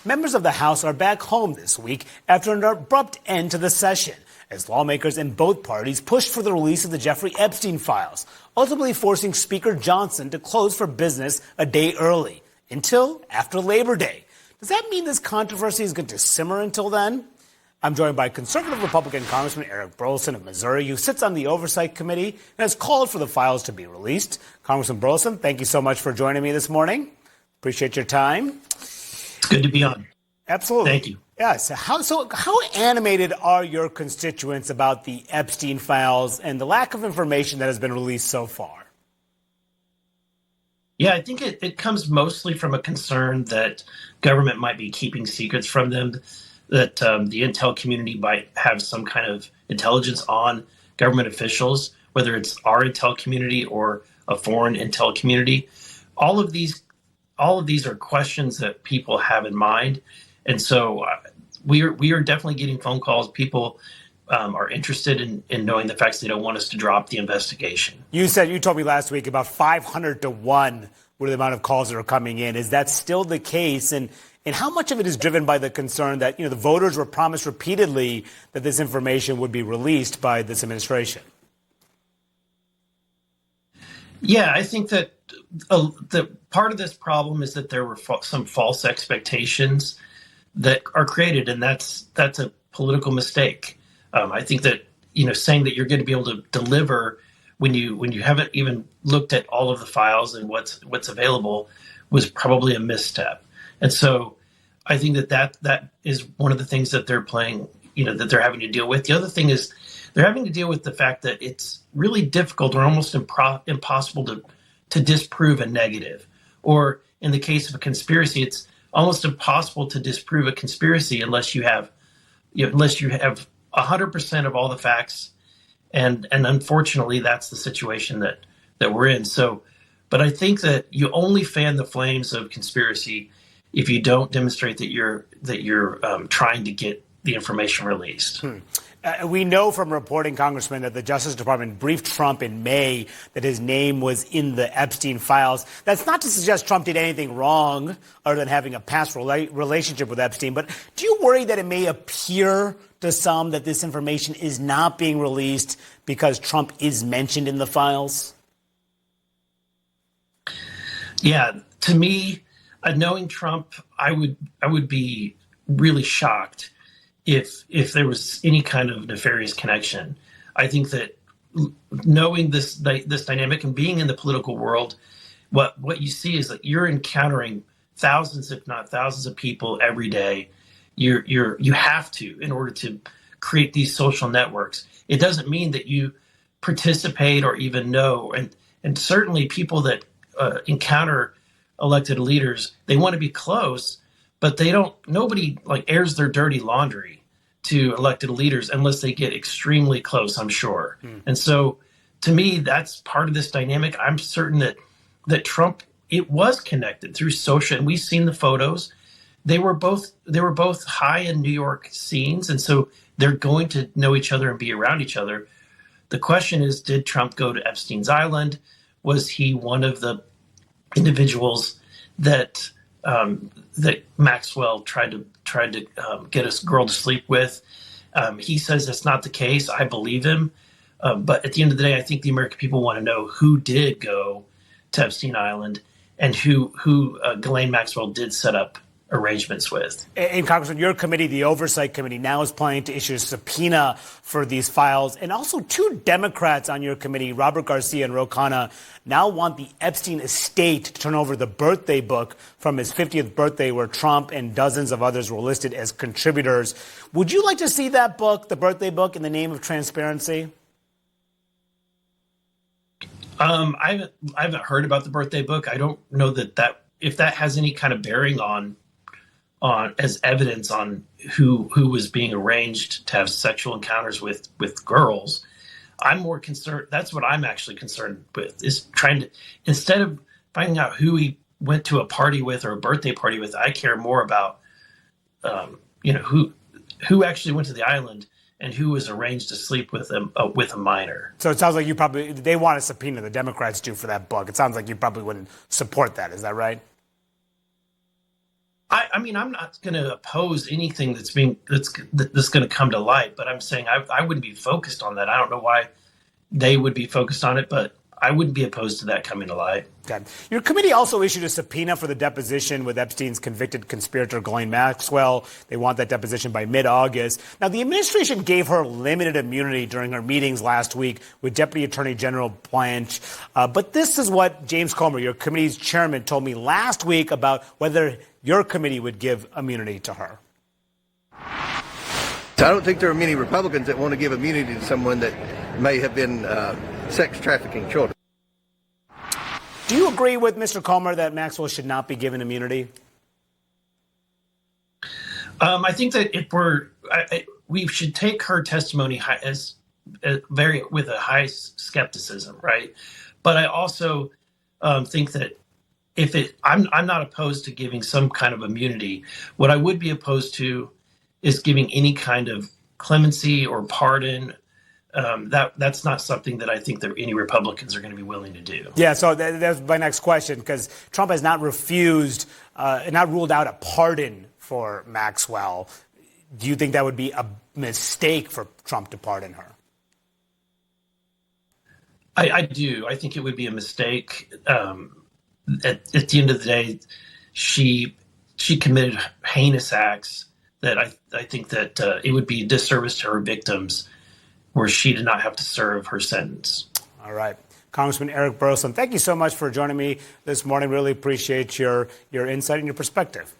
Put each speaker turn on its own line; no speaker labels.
Members of the House are back home this week after an abrupt end to the session, as lawmakers in both parties pushed for the release of the Jeffrey Epstein files, ultimately forcing Speaker Johnson to close for business a day early, until after Labor Day. Does that mean this controversy is going to simmer until then? I'm joined by conservative Republican Congressman Eric Burlison of Missouri, who sits on the Oversight Committee and has called for the files to be released. Congressman Burlison, thank you so much for joining me this morning. Appreciate your time.
It's good to be on.
Absolutely.
Thank you.
Yes. How animated are your constituents about the Epstein files and the lack of information that has been released so far?
Yeah, I think it comes mostly from a concern that government might be keeping secrets from them, that the intel community might have some kind of intelligence on government officials, whether it's our intel community or a foreign intel community. All of these are questions that people have in mind. And so we are definitely getting phone calls. People are interested in knowing the facts. They don't want us to drop the investigation.
You told me last week about 500 to 1 were the amount of calls that are coming in. Is that still the case? And how much of it is driven by the concern that, the voters were promised repeatedly that this information would be released by this administration?
Yeah, I think that the part of this problem is that there were some false expectations that are created, and that's a political mistake. I think that saying that you're going to be able to deliver when you haven't even looked at all of the files and what's available was probably a misstep. And so I think that is one of the things that they're playing, that they're having to deal with. The other thing is they're having to deal with the fact that it's really difficult or almost impossible to disprove a negative. Or in the case of a conspiracy, it's almost impossible to disprove a conspiracy unless you have 100% of all the facts. And unfortunately, that's the situation that we're in. So, but I think that you only fan the flames of conspiracy if you don't demonstrate that you're trying to get the information released.
We know from reporting, Congressman, that the Justice Department briefed Trump in May that his name was in the Epstein files. That's not to suggest Trump did anything wrong other than having a past relationship with Epstein. But do you worry that it may appear to some that this information is not being released because Trump is mentioned in the files?
Yeah, to me, knowing Trump, I would be really shocked if there was any kind of nefarious connection. I think that knowing this dynamic and being in the political world, what you see is that you're encountering thousands, if not thousands, of people every day. You have to, in order to create these social networks. It doesn't mean that you participate or even know, and certainly people that encounter elected leaders, they want to be close, but nobody airs their dirty laundry to elected leaders unless they get extremely close, I'm sure. And so to me, that's part of this dynamic. I'm certain that Trump, it was connected through social, and we've seen the photos. They were both high in New York scenes, and so they're going to know each other and be around each other. The question is, did Trump go to Epstein's Island? Was he one of the individuals that Maxwell tried to get a girl to sleep with? He says that's not the case. I believe him. But at the end of the day, I think the American people want to know who did go to Epstein Island and who Ghislaine Maxwell did set up arrangements with.
And Congressman, your committee, the Oversight Committee, now is planning to issue a subpoena for these files. And also 2 Democrats on your committee, Robert Garcia and Ro Khanna, now want the Epstein estate to turn over the birthday book from his 50th birthday, where Trump and dozens of others were listed as contributors. Would you like to see that book, the birthday book, in the name of transparency?
I haven't heard about the birthday book. I don't know that if that has any kind of bearing on as evidence on who was being arranged to have sexual encounters with girls. I'm more concerned. That's what I'm actually concerned with, is trying to, instead of finding out who he went to a party with or a birthday party with, I care more about who actually went to the island and who was arranged to sleep with a minor. So
it sounds like they want a subpoena, the Democrats do, for that book. It sounds like you probably wouldn't support that. Is that right?
I mean, I'm not going to oppose anything that's going to come to light, but I'm saying I wouldn't be focused on that. I don't know why they would be focused on it, but I wouldn't be opposed to that coming to light.
Okay. Your committee also issued a subpoena for the deposition with Epstein's convicted conspirator Ghislaine Maxwell. They want that deposition by mid-August. Now, the administration gave her limited immunity during her meetings last week with Deputy Attorney General Blanche. But this is what James Comer, your committee's chairman, told me last week about whether your committee would give immunity to her.
So I don't think there are many Republicans that want to give immunity to someone that may have been sex trafficking children.
Do you agree with Mr. Comer that Maxwell should not be given immunity?
I think that we should take her testimony as with a high skepticism, right? But I also think that I'm not opposed to giving some kind of immunity. What I would be opposed to is giving any kind of clemency or pardon. That's not something that I think that any Republicans are going to be willing to do.
Yeah, so that's my next question, because Trump has not not ruled out a pardon for Maxwell. Do you think that would be a mistake for Trump to pardon her?
I do. I think it would be a mistake. At the end of the day, she committed heinous acts that I think that it would be a disservice to her victims where she did not have to serve her sentence.
All right. Congressman Eric Burlison, thank you so much for joining me this morning. Really appreciate your insight and your perspective.